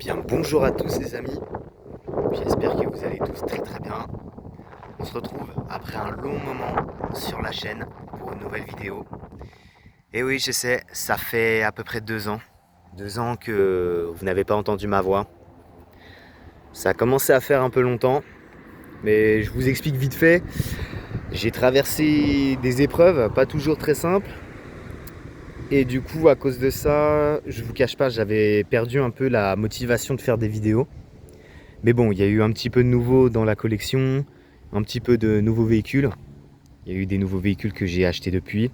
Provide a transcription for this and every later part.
Bien, bonjour à tous les amis, j'espère que vous allez tous très bien. On se retrouve après un long moment sur la chaîne pour une nouvelle vidéo. Et oui, je sais, ça fait à peu près 2 ans. 2 ans que vous n'avez pas entendu ma voix. Ça a commencé à faire un peu longtemps, mais je vous explique vite fait. J'ai traversé des épreuves, pas toujours très simples. Et du coup, à cause de ça, je vous cache pas, j'avais perdu un peu la motivation de faire des vidéos. Mais bon, il y a eu un petit peu de nouveau dans la collection, un petit peu de nouveaux véhicules. Il y a eu des nouveaux véhicules que j'ai achetés depuis.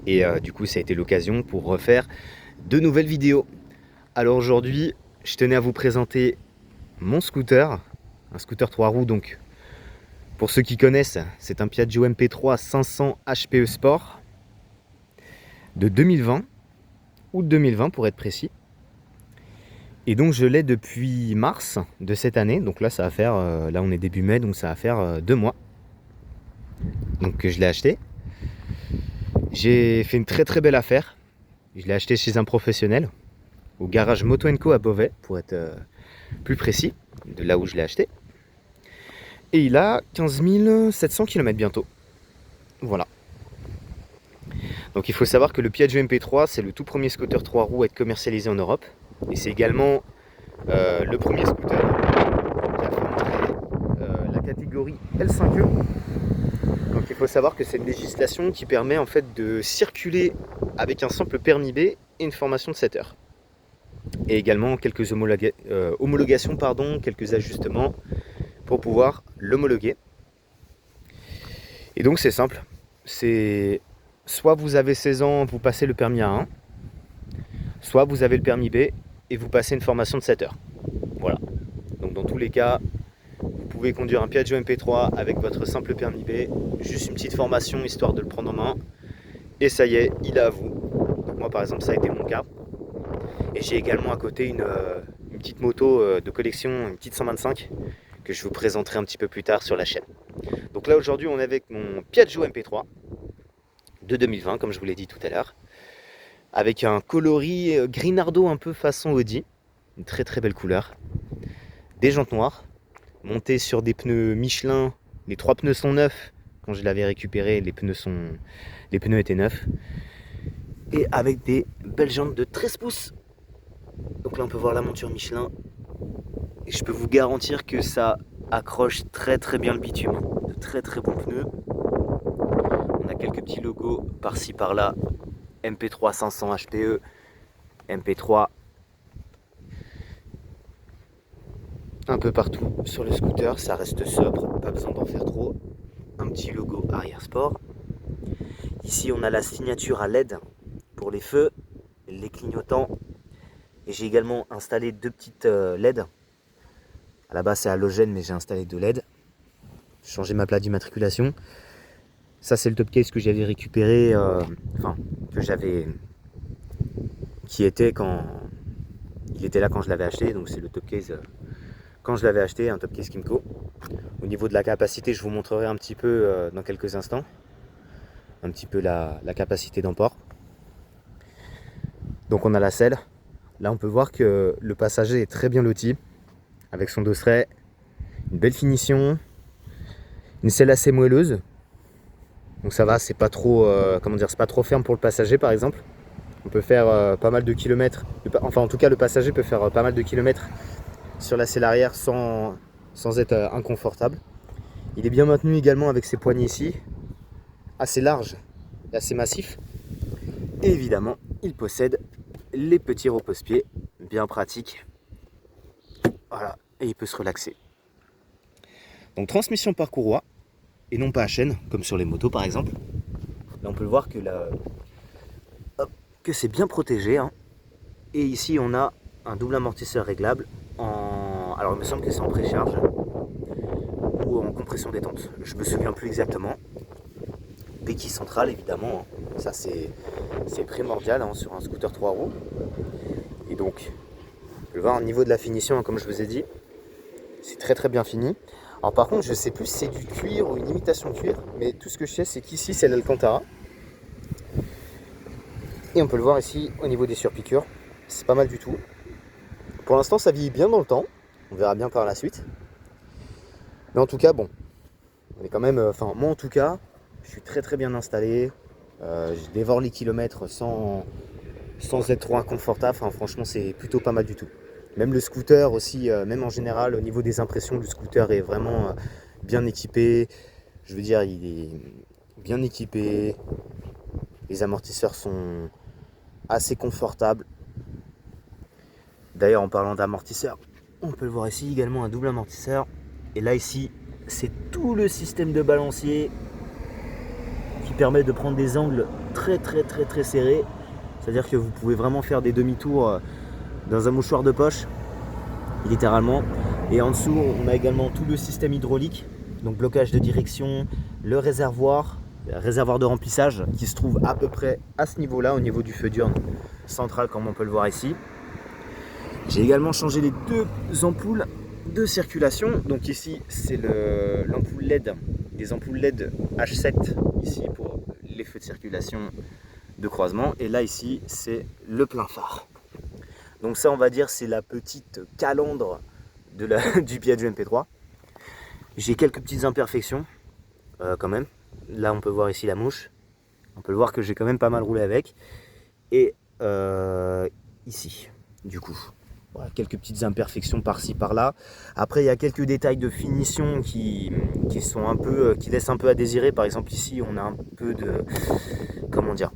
Et du coup, ça a été l'occasion pour refaire de nouvelles vidéos. Alors aujourd'hui, je tenais à vous présenter mon scooter. Un scooter 3 roues, donc pour ceux qui connaissent, c'est un Piaggio MP3 500 HPE Sport de 2020, août 2020 pour être précis. Et donc je l'ai depuis mars de cette année. Donc là, ça va faire, là on est début mai, donc ça va faire 2 mois. Donc que je l'ai acheté. J'ai fait une très belle affaire. Je l'ai acheté chez un professionnel, au garage Moto & Co à Beauvais, pour être plus précis, de là où je l'ai acheté. Et il a 15 700 km bientôt. Voilà. Donc il faut savoir que le Piaggio MP3, c'est le tout premier scooter 3 roues à être commercialisé en Europe. Et c'est également le premier scooter qui a fait entrer la catégorie L5E. Donc il faut savoir que c'est une législation qui permet en fait de circuler avec un simple permis B et une formation de 7 heures. Et également quelques homologations, quelques ajustements pour pouvoir l'homologuer. Et donc c'est simple, c'est soit vous avez 16 ans, vous passez le permis A1, soit vous avez le permis B et vous passez une formation de 7 heures. Voilà. Donc dans tous les cas, vous pouvez conduire un Piaggio MP3 avec votre simple permis B, juste une petite formation histoire de le prendre en main, et ça y est, il est à vous. Donc moi par exemple, ça a été mon cas. Et j'ai également à côté une petite moto de collection, une petite 125, que je vous présenterai un petit peu plus tard sur la chaîne. Donc là aujourd'hui on est avec mon Piaggio MP3 de 2020, comme je vous l'ai dit tout à l'heure, avec un coloris grinardo un peu façon Audi, une très belle couleur, des jantes noires, monté sur des pneus Michelin. Les 3 pneus sont neufs. Quand je l'avais récupéré, les pneus étaient neufs. Et avec des belles jantes de 13 pouces. Donc là on peut voir la monture Michelin. Et je peux vous garantir que ça accroche très bien le bitume. De très bons pneus. On a quelques petits logos par-ci par-là. MP3 500 HPE, MP3 un peu partout sur le scooter, ça reste sobre, pas besoin d'en faire trop. Un petit logo arrière sport. Ici on a la signature à LED pour les feux, les clignotants. Et j'ai également installé 2 petites LED. À la base c'est halogène, mais j'ai installé 2 LED. J'ai changé ma plaque d'immatriculation. Ça c'est le top case que j'avais récupéré, qui était quand il était là quand je l'avais acheté. Donc c'est le top case quand je l'avais acheté, un top case Kymco. Au niveau de la capacité, je vous montrerai un petit peu dans quelques instants, un petit peu la capacité d'emport. Donc on a la selle. Là on peut voir que le passager est très bien loti, avec son dosseret, une belle finition, une selle assez moelleuse. Donc ça va, c'est pas trop, c'est pas trop ferme pour le passager par exemple. On peut faire pas mal de kilomètres, enfin en tout cas le passager peut faire pas mal de kilomètres sur la selle arrière sans être inconfortable. Il est bien maintenu également avec ses poignées ici, assez larges et assez massifs. Et évidemment, il possède les petits repose-pieds bien pratiques. Voilà, et il peut se relaxer. Donc transmission par courroie et non pas à chaîne, comme sur les motos par exemple. Là on peut le voir que c'est bien protégé, hein. Et ici on a un double amortisseur réglable alors il me semble que c'est en précharge ou en compression détente, je me souviens plus exactement. Béquille centrale évidemment, hein. Ça c'est primordial, hein, sur un scooter 3 roues. Et donc je vais voir au niveau de la finition, hein, comme je vous ai dit, c'est très bien fini. Alors par contre je sais plus si c'est du cuir ou une imitation de cuir, mais tout ce que je sais c'est qu'ici c'est l'Alcantara. Et on peut le voir ici au niveau des surpiqûres, c'est pas mal du tout. Pour l'instant, ça vieillit bien dans le temps. On verra bien par la suite. Mais en tout cas, bon, on est quand même, moi en tout cas, je suis très bien installé. Je dévore les kilomètres sans être trop inconfortable. Enfin, franchement, c'est plutôt pas mal du tout. Même le scooter aussi, même en général, au niveau des impressions, le scooter est vraiment bien équipé. Je veux dire, il est bien équipé. Les amortisseurs sont assez confortables. D'ailleurs, en parlant d'amortisseurs, on peut le voir ici également un double amortisseur. Et là, ici, c'est tout le système de balancier qui permet de prendre des angles très serrés. C'est-à-dire que vous pouvez vraiment faire des demi-tours dans un mouchoir de poche, littéralement. Et en dessous, on a également tout le système hydraulique, donc blocage de direction, le réservoir de remplissage qui se trouve à peu près à ce niveau-là, au niveau du feu d'urne central, comme on peut le voir ici. J'ai également changé les deux ampoules de circulation. Donc ici, c'est l'ampoule LED, des ampoules LED H7 ici pour les feux de circulation de croisement. Et là, ici, c'est le plein phare. Donc ça, on va dire, c'est la petite calandre du Piaggio MP3. J'ai quelques petites imperfections, quand même. Là, on peut voir ici la mouche. On peut voir que j'ai quand même pas mal roulé avec. Et ici, du coup. Voilà, quelques petites imperfections par-ci par-là. Après, il y a quelques détails de finition qui sont un peu, qui laissent un peu à désirer. Par exemple, ici, on a un peu de, comment dire,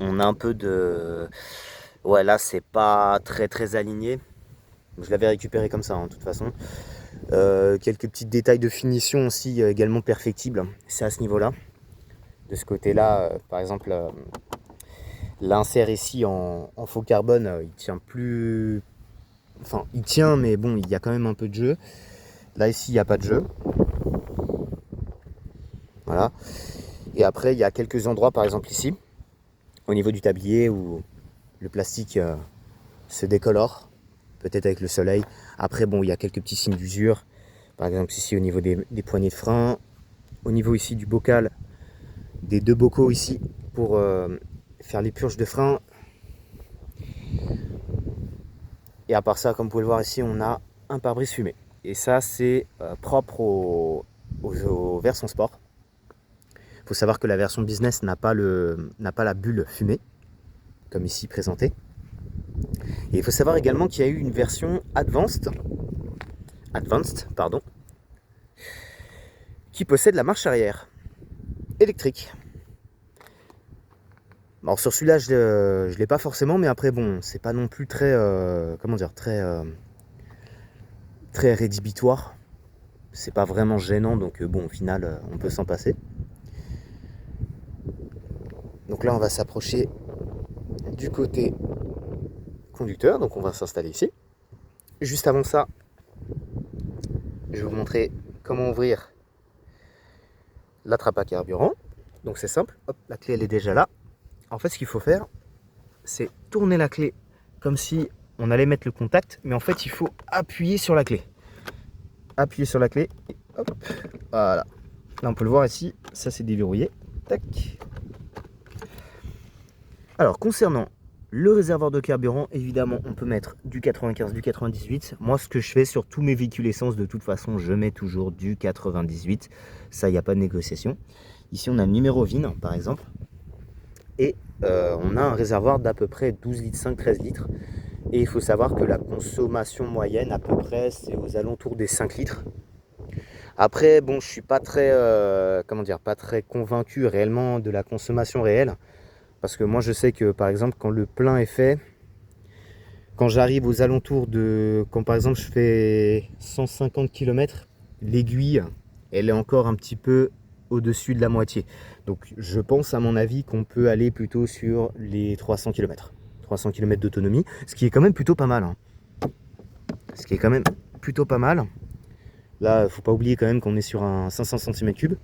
on a un peu de, ouais, là, c'est pas très aligné. Je l'avais récupéré comme ça, hein, de toute façon. Quelques petits détails de finition aussi également perfectibles. C'est à ce niveau-là. De ce côté-là, par exemple. L'insert ici en faux carbone, il tient plus... Enfin, il tient, mais bon, il y a quand même un peu de jeu. Là, ici, il n'y a pas de jeu. Voilà. Et après, il y a quelques endroits, par exemple ici, au niveau du tablier, où le plastique se décolore, peut-être avec le soleil. Après, bon, il y a quelques petits signes d'usure. Par exemple, ici, au niveau des poignées de frein. Au niveau ici du bocal, des deux bocaux ici, pour... faire les purges de frein. Et à part ça, comme vous pouvez le voir ici, on a un pare-brise fumé. Et ça, c'est propre aux versions sport. Il faut savoir que la version business n'a pas la bulle fumée, comme ici présenté. Et il faut savoir également qu'il y a eu une version advanced, qui possède la marche arrière électrique. Alors sur celui-là, je l'ai pas forcément, mais après bon, c'est pas non plus très, très rédhibitoire. C'est pas vraiment gênant, donc bon, au final, on peut s'en passer. Donc là, on va s'approcher du côté conducteur, donc on va s'installer ici. Juste avant ça, je vais vous montrer comment ouvrir la trappe à carburant. Donc c'est simple, hop, la clé elle est déjà là. En fait, ce qu'il faut faire, c'est tourner la clé comme si on allait mettre le contact, mais en fait, il faut appuyer sur la clé. Appuyer sur la clé, et hop, voilà. Là, on peut le voir ici, ça c'est déverrouillé. Tac. Alors, concernant le réservoir de carburant, évidemment, on peut mettre du 95, du 98. Moi, ce que je fais sur tous mes véhicules essence, de toute façon, je mets toujours du 98. Ça, il n'y a pas de négociation. Ici, on a le numéro VIN, par exemple. Et on a un réservoir d'à peu près 12 litres 5, 13 litres. Et il faut savoir que la consommation moyenne, à peu près, c'est aux alentours des 5 litres. Après, bon, je suis pas très, pas très convaincu réellement de la consommation réelle. Parce que moi, je sais que, par exemple, quand le plein est fait, quand j'arrive aux alentours de... Quand, par exemple, je fais 150 km, l'aiguille, elle est encore un petit peu au-dessus de la moitié. Donc je pense à mon avis qu'on peut aller plutôt sur les 300 km. 300 km d'autonomie, ce qui est quand même plutôt pas mal. Hein. Ce qui est quand même plutôt pas mal. Là, il ne faut pas oublier quand même qu'on est sur un 500 cm3. Il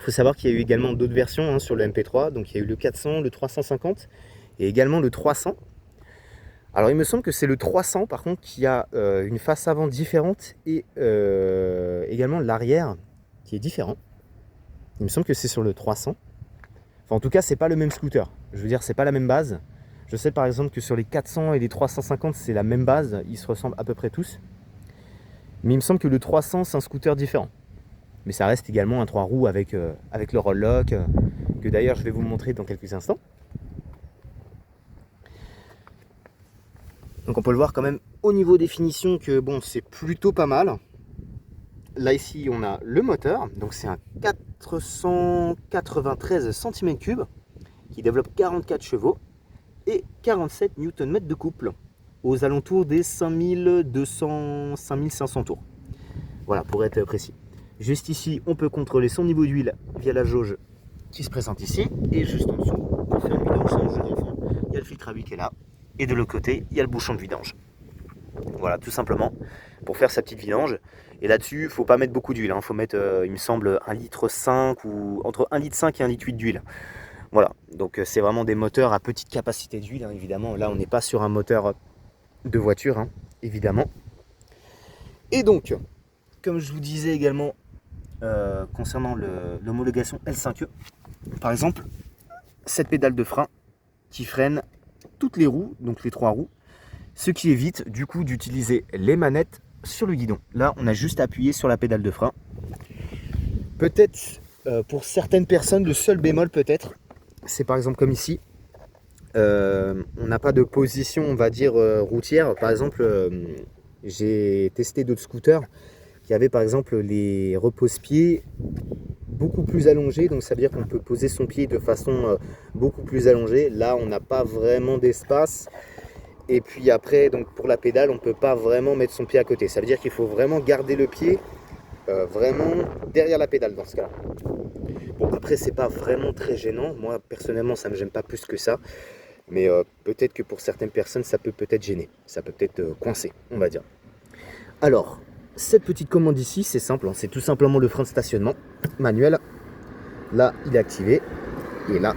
faut savoir qu'il y a eu également d'autres versions hein, sur le MP3. Donc il y a eu le 400, le 350 et également le 300. Alors il me semble que c'est le 300 par contre qui a une face avant différente et également l'arrière qui est différent. Il me semble que c'est sur le 300. Enfin, en tout cas, c'est pas le même scooter. Je veux dire, c'est pas la même base. Je sais par exemple que sur les 400 et les 350, c'est la même base, ils se ressemblent à peu près tous. Mais il me semble que le 300, c'est un scooter différent. Mais ça reste également un 3 roues avec le roll lock, que d'ailleurs je vais vous montrer dans quelques instants. Donc on peut le voir quand même au niveau définition que bon, c'est plutôt pas mal. Là ici on a le moteur, donc c'est un 493 cm3 qui développe 44 chevaux et 47 Nm de couple aux alentours des 5200-5500 tours. Voilà, pour être précis. Juste ici, on peut contrôler son niveau d'huile via la jauge qui se présente ici. Et juste en dessous, pour faire une vidange sans jeu d'enfant, il y a le filtre à huile qui est là. Et de l'autre côté, il y a le bouchon de vidange. Voilà, tout simplement, pour faire sa petite vidange. Et là-dessus, il ne faut pas mettre beaucoup d'huile. Il faut mettre, il me semble, 1,5 litre ou entre 1,5 litre et 1,8 litre d'huile. Voilà, donc c'est vraiment des moteurs à petite capacité d'huile, hein, évidemment. Là, on n'est pas sur un moteur de voiture, hein, évidemment. Et donc, comme je vous disais également concernant l'homologation L5E, par exemple, cette pédale de frein qui freine toutes les roues, donc les 3 roues, ce qui évite du coup d'utiliser les manettes sur le guidon. Là, on a juste appuyé sur la pédale de frein. Peut-être pour certaines personnes, le seul bémol peut-être, c'est par exemple comme ici, on n'a pas de position, on va dire, routière. Par exemple, j'ai testé d'autres scooters qui avaient par exemple les repose-pieds beaucoup plus allongés, donc ça veut dire qu'on peut poser son pied de façon beaucoup plus allongée. Là, on n'a pas vraiment d'espace. Et puis après, donc pour la pédale, on ne peut pas vraiment mettre son pied à côté. Ça veut dire qu'il faut vraiment garder le pied vraiment derrière la pédale dans ce cas-là. Bon, après, c'est pas vraiment très gênant. Moi, personnellement, ça ne me gêne pas plus que ça. Mais peut-être que pour certaines personnes, ça peut peut-être gêner. Ça peut peut-être coincer, on va dire. Alors, cette petite commande ici, c'est simple. Hein, c'est tout simplement le frein de stationnement manuel. Là, il est activé. Et là,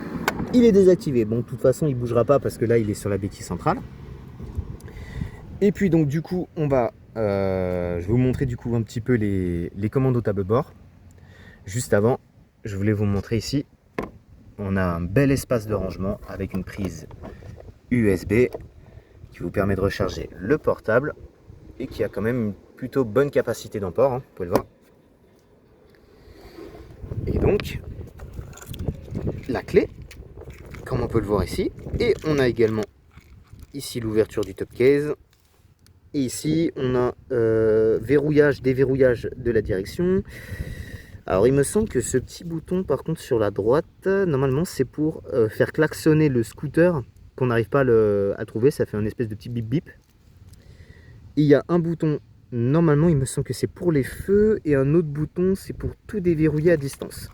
il est désactivé. Bon, de toute façon, il ne bougera pas parce que là, il est sur la béquille centrale. Et puis, donc, du coup, on va... je vais vous montrer du coup un petit peu les commandes au tableau de bord. Juste avant, je voulais vous montrer ici. On a un bel espace de rangement avec une prise USB qui vous permet de recharger le portable et qui a quand même une plutôt bonne capacité d'emport, hein, vous pouvez le voir. Et donc, la clé, comme on peut le voir ici. Et on a également ici l'ouverture du top case. Et ici, on a verrouillage, déverrouillage de la direction. Alors, il me semble que ce petit bouton, par contre, sur la droite, normalement, c'est pour faire klaxonner le scooter, qu'on n'arrive pas à trouver. Ça fait un espèce de petit bip bip. Et il y a un bouton, normalement, il me semble que c'est pour les feux, et un autre bouton, c'est pour tout déverrouiller à distance.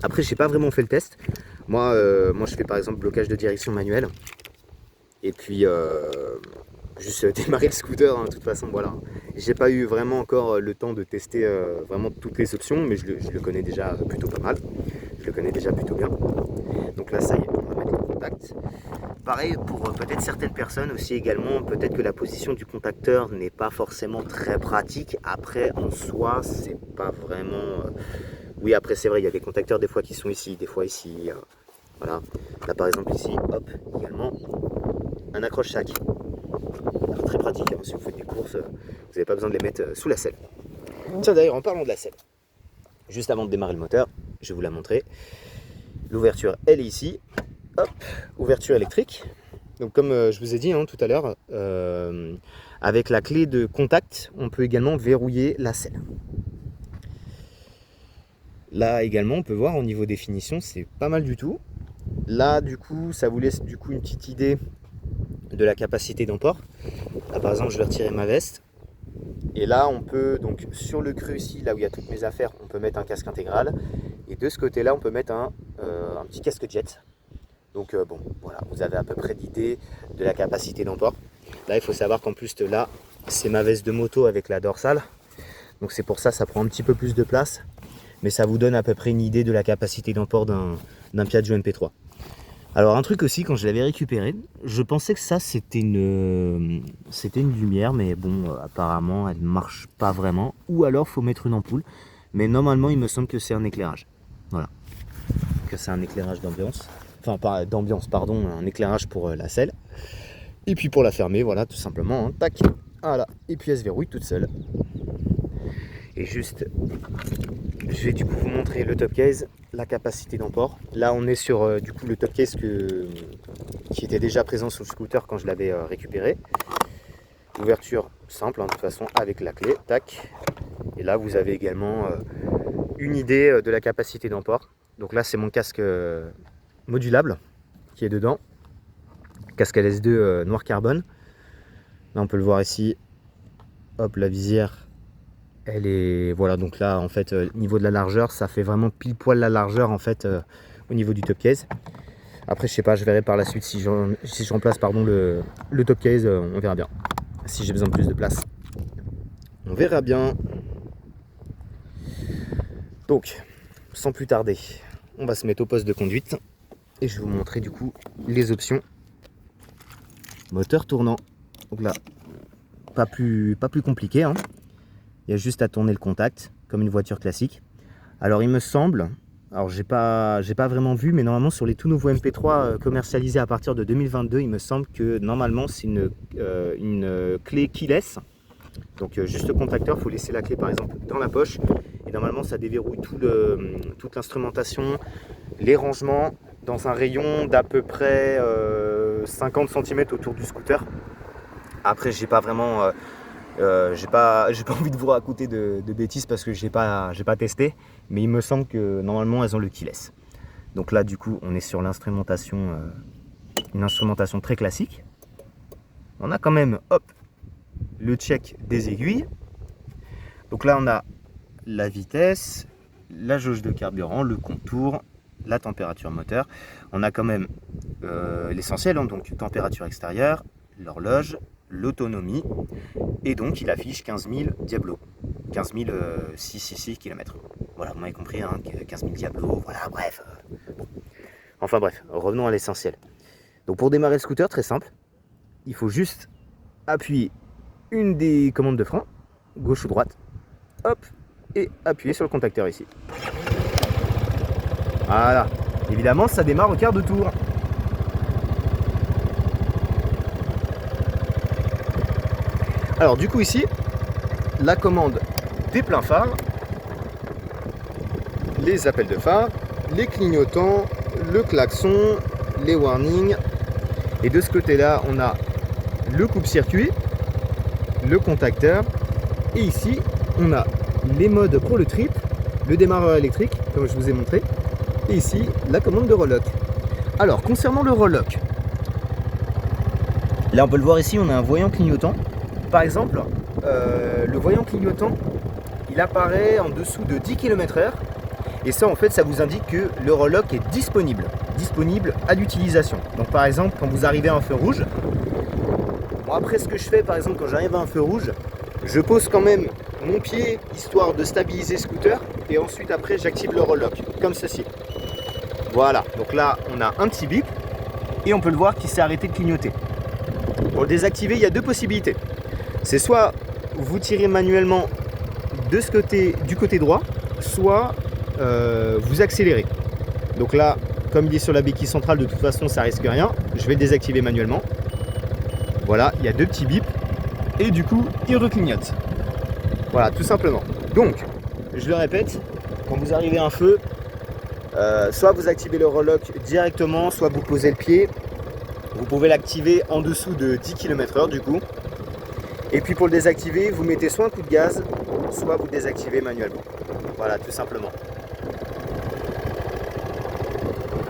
Après, je n'ai pas vraiment fait le test. Moi, je fais par exemple blocage de direction manuel. Et puis, juste démarrer le scooter, hein, de toute façon, voilà. J'ai pas eu vraiment encore le temps de tester vraiment toutes les options, mais je le connais déjà plutôt pas mal. Je le connais déjà plutôt bien. Donc là, ça y est, on va mettre le contact. Pareil pour peut-être certaines personnes aussi également, peut-être que la position du contacteur n'est pas forcément très pratique. Après, en soi, c'est pas vraiment... Oui, après, c'est vrai, il y a des contacteurs des fois qui sont ici, des fois ici. Voilà. Là, par exemple, ici, hop, également, un accroche-sac. Très pratique, hein, si vous faites des courses, vous n'avez pas besoin de les mettre sous la selle. Tiens, d'ailleurs, en parlant de la selle, juste avant de démarrer le moteur, je vais vous la montrer. L'ouverture, elle est ici. Hop, ouverture électrique. Donc, comme je vous ai dit hein, tout à l'heure, avec la clé de contact, on peut également verrouiller la selle. Là également, on peut voir au niveau définition, c'est pas mal du tout. Là, du coup, ça vous laisse du coup une petite idée de la capacité d'emport. Là, par exemple, je vais retirer ma veste. Et là, on peut, donc sur le creux ici, là où il y a toutes mes affaires, on peut mettre un casque intégral. Et de ce côté-là, on peut mettre un petit casque jet. Donc bon, voilà, vous avez à peu près l'idée de la capacité d'emport. Là, il faut savoir qu'en plus, là, c'est ma veste de moto avec la dorsale. Donc c'est pour ça, ça prend un petit peu plus de place. Mais ça vous donne à peu près une idée de la capacité d'emport d'un Piaggio MP3. Alors un truc aussi, quand je l'avais récupéré, je pensais que ça c'était une lumière, mais bon, apparemment elle ne marche pas vraiment. Ou alors faut mettre une ampoule, mais normalement il me semble que c'est un éclairage. Voilà, que c'est un éclairage d'ambiance. enfin pas d'ambiance, pardon, un éclairage pour la selle. Et puis pour la fermer, voilà, tout simplement, hein, tac, voilà, et puis elle se verrouille toute seule. Et juste, je vais du coup vous montrer le top case, la capacité d'emport. Là on est sur du coup le top case qui était déjà présent sur le scooter quand je l'avais récupéré. Ouverture simple, hein, de toute façon avec la clé, tac. Et là vous avez également une idée de la capacité d'emport. Donc là c'est mon casque modulable qui est dedans. Casque LS2 noir carbone. Là on peut le voir ici. Hop, la visière. Elle est, voilà, donc là en fait niveau de la largeur, ça fait vraiment pile poil la largeur en fait au niveau du top case. Après je sais pas, je verrai par la suite si je remplace pardon le top case, on verra bien. Si j'ai besoin de plus de place, on verra bien. Donc sans plus tarder, on va se mettre au poste de conduite et je vais vous montrer du coup les options. Moteur tournant, donc là pas plus compliqué, hein. Il y a juste à tourner le contact, comme une voiture classique. Alors il me semble, alors j'ai pas vraiment vu, mais normalement sur les tout nouveaux MP3 commercialisés à partir de 2022, il me semble que normalement c'est une clé keyless. Donc juste le contacteur, il faut laisser la clé par exemple dans la poche. Et normalement ça déverrouille toute l'instrumentation, les rangements, dans un rayon d'à peu près 50 cm autour du scooter. Après j'ai pas vraiment... j'ai pas envie de vous raconter de bêtises parce que j'ai pas testé, mais il me semble que normalement elles ont le keyless. Donc là du coup on est sur l'instrumentation, une instrumentation très classique. On a quand même hop le check des aiguilles. Donc là on a la vitesse, la jauge de carburant, le contour, la température moteur. On a quand même l'essentiel, hein, donc température extérieure, l'horloge, l'autonomie, et donc il affiche 15 000 Diablo, 15 666 km. Voilà, vous m'avez compris, hein, 15 000 Diablo, voilà, bref. Bon. Enfin bref, revenons à l'essentiel. Donc pour démarrer le scooter, très simple, il faut juste appuyer une des commandes de frein, gauche ou droite, hop, et appuyer sur le contacteur ici. Voilà, évidemment ça démarre au quart de tour. Alors du coup ici, la commande des pleins phares, les appels de phare, les clignotants, le klaxon, les warnings. Et de ce côté-là, on a le coupe-circuit, le contacteur. Et ici, on a les modes pour le trip, le démarreur électrique, comme je vous ai montré. Et ici, la commande de relock. Alors, concernant le relock, là on peut le voir ici, on a un voyant clignotant. Par exemple, le voyant clignotant, il apparaît en dessous de 10 km/h. Et ça, en fait, ça vous indique que le relock est disponible à l'utilisation. Donc, par exemple, quand vous arrivez à un feu rouge, bon, après, ce que je fais, par exemple, quand j'arrive à un feu rouge, je pose quand même mon pied, histoire de stabiliser le scooter. Et ensuite, après, j'active le relock, comme ceci. Voilà, donc là, on a un petit bip. Et on peut le voir qu'il s'est arrêté de clignoter. Pour le désactiver, il y a deux possibilités. C'est soit vous tirez manuellement de ce côté, du côté droit, soit vous accélérez. Donc là, comme il est sur la béquille centrale, de toute façon ça risque rien. Je vais le désactiver manuellement. Voilà, il y a deux petits bips et du coup il reclignote. Voilà, tout simplement. Donc, je le répète, quand vous arrivez à un feu, soit vous activez le relock directement, soit vous posez le pied. Vous pouvez l'activer en dessous de 10 km/h du coup. Et puis pour le désactiver, vous mettez soit un coup de gaz, soit vous le désactivez manuellement. Voilà, tout simplement.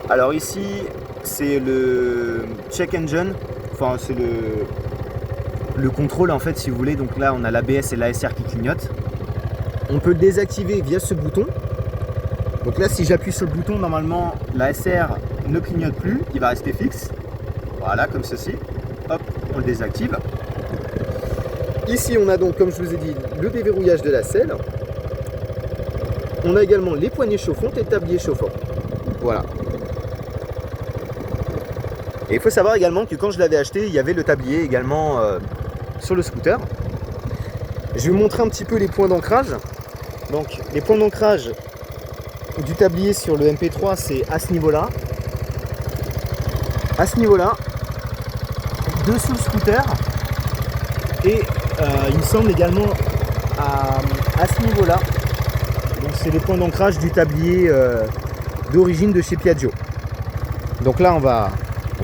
Alors ici, c'est le check engine, enfin c'est le contrôle en fait si vous voulez. Donc là, on a l'ABS et l'ASR qui clignotent. On peut le désactiver via ce bouton. Donc là, si j'appuie sur le bouton, normalement, l'ASR ne clignote plus, il va rester fixe. Voilà, comme ceci. Hop, on le désactive. Ici, on a donc, comme je vous ai dit, le déverrouillage de la selle. On a également les poignées chauffantes et le tablier chauffant. Voilà. Et il faut savoir également que quand je l'avais acheté, il y avait le tablier également sur le scooter. Je vais vous montrer un petit peu les points d'ancrage. Donc, les points d'ancrage du tablier sur le MP3, c'est à ce niveau-là. à ce niveau-là, dessous le scooter, et il me semble également à ce niveau-là. Donc c'est les points d'ancrage du tablier d'origine de chez Piaggio. Donc là on va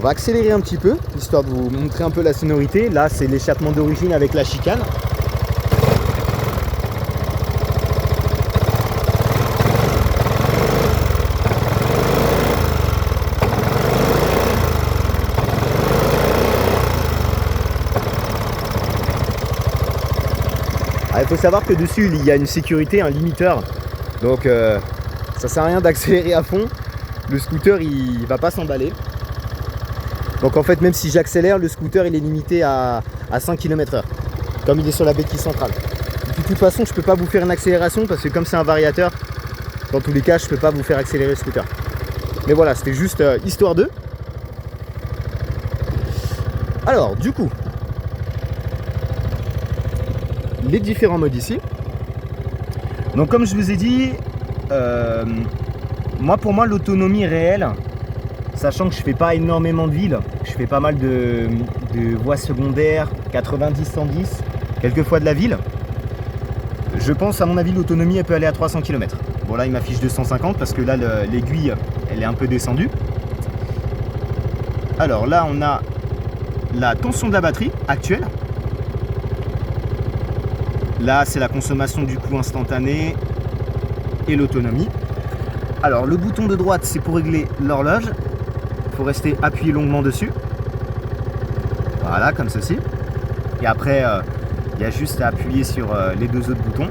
accélérer un petit peu, histoire de vous montrer un peu la sonorité. Là c'est l'échappement d'origine avec la chicane. Il faut savoir que dessus il y a une sécurité, un limiteur, donc ça sert à rien d'accélérer à fond, le scooter il va pas s'emballer. Donc en fait même si j'accélère, le scooter il est limité à 5 km/h, comme il est sur la béquille centrale. Et puis, de toute façon je peux pas vous faire une accélération parce que comme c'est un variateur, dans tous les cas je peux pas vous faire accélérer le scooter. Mais voilà, c'était juste histoire d'eux. Alors du coup, les différents modes ici. Donc comme je vous ai dit, pour moi l'autonomie réelle, sachant que je fais pas énormément de villes, je fais pas mal de voies secondaires, 90-110, quelquefois de la ville, je pense à mon avis l'autonomie elle peut aller à 300 km. Bon là il m'affiche 250 parce que là l'aiguille elle est un peu descendue. Alors là on a la tension de la batterie actuelle. Là, c'est la consommation du coup instantanée et l'autonomie. Alors, le bouton de droite, c'est pour régler l'horloge. Il faut rester appuyé longuement dessus. Voilà, comme ceci. Et après, il y a juste à appuyer sur les deux autres boutons.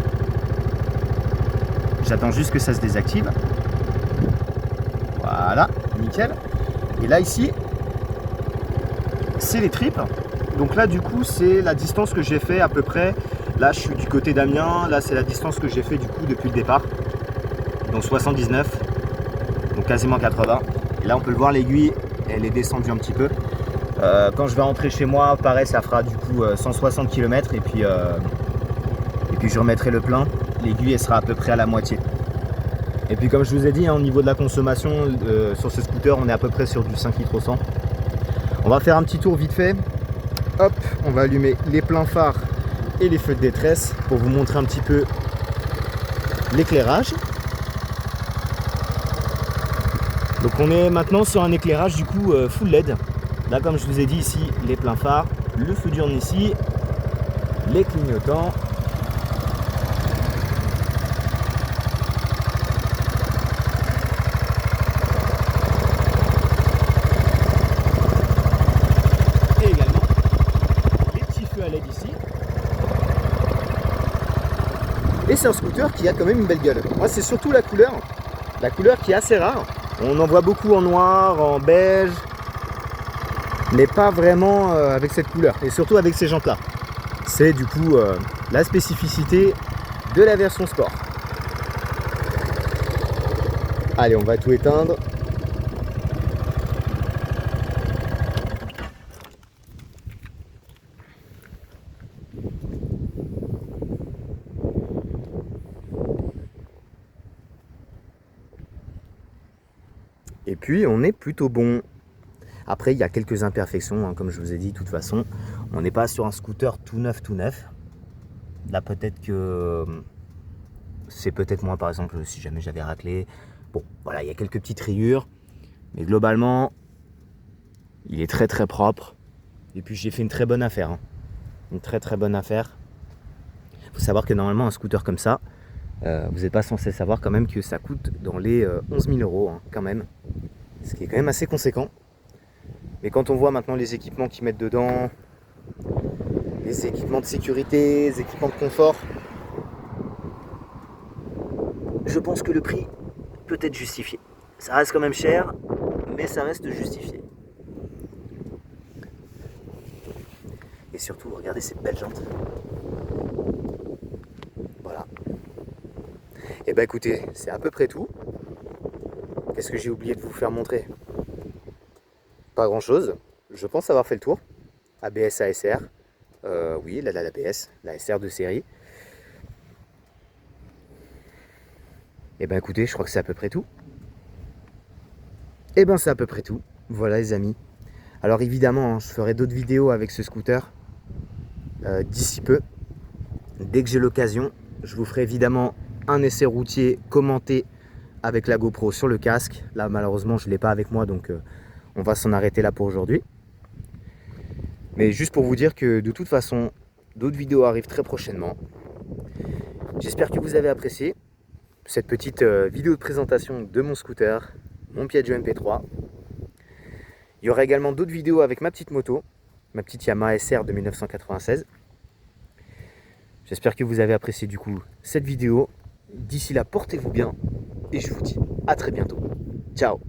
J'attends juste que ça se désactive. Voilà, nickel. Et là, ici, c'est les tripes. Donc là, du coup, c'est la distance que j'ai fait à peu près. Là, je suis du côté d'Amiens. Là, c'est la distance que j'ai fait du coup depuis le départ. Donc 79, donc quasiment 80. Et là, on peut le voir, l'aiguille, elle est descendue un petit peu. Quand je vais rentrer chez moi, pareil, ça fera du coup 160 km. Et puis je remettrai le plein. L'aiguille, elle sera à peu près à la moitié. Et puis, comme je vous ai dit, au niveau de la consommation, sur ce scooter, on est à peu près sur du 5 litres au 100. On va faire un petit tour vite fait. Hop, on va allumer les pleins phares et les feux de détresse pour vous montrer un petit peu l'éclairage. Donc on est maintenant sur un éclairage du coup full LED. Là comme je vous ai dit ici, les pleins phares, le feu diurne ici, les clignotants. Et également les petits feux à LED ici. Et c'est un scooter qui a quand même une belle gueule. Moi c'est surtout la couleur qui est assez rare. On en voit beaucoup en noir, en beige, mais pas vraiment avec cette couleur. Et surtout avec ces jantes là. C'est du coup la spécificité de la version sport. Allez, on va tout éteindre. Et puis on est plutôt bon. Après il y a quelques imperfections, hein, comme je vous ai dit, de toute façon. On n'est pas sur un scooter tout neuf. Là peut-être que c'est peut-être moi par exemple si jamais j'avais raclé. Bon voilà, il y a quelques petites rayures. Mais globalement, il est très très propre. Et puis j'ai fait une très bonne affaire. Hein. Une très bonne affaire. Il faut savoir que normalement un scooter comme ça, vous n'êtes pas censé savoir quand même que ça coûte dans les 11 000 € hein, quand même. Ce qui est quand même assez conséquent. Mais quand on voit maintenant les équipements qu'ils mettent dedans, les équipements de sécurité, les équipements de confort, je pense que le prix peut être justifié. Ça reste quand même cher, mais ça reste justifié. Et surtout, regardez cette belle jante. Voilà. Et bah écoutez, c'est à peu près tout. Qu'est-ce que j'ai oublié de vous faire montrer? Pas grand chose. Je pense avoir fait le tour. ABS ASR. Oui, l'ABS, la SR de série. Et ben écoutez, je crois que c'est à peu près tout. Et ben c'est à peu près tout. Voilà les amis. Alors évidemment, je ferai d'autres vidéos avec ce scooter d'ici peu. Dès que j'ai l'occasion, je vous ferai évidemment un essai routier commenté avec la GoPro sur le casque. Là malheureusement je ne l'ai pas avec moi, donc on va s'en arrêter là pour aujourd'hui. Mais juste pour vous dire que de toute façon, d'autres vidéos arrivent très prochainement. J'espère que vous avez apprécié cette petite vidéo de présentation de mon scooter, mon Piaggio MP3. Il y aura également d'autres vidéos avec ma petite moto, ma petite Yamaha SR de 1996. J'espère que vous avez apprécié du coup cette vidéo. D'ici là, portez-vous bien et je vous dis à très bientôt. Ciao!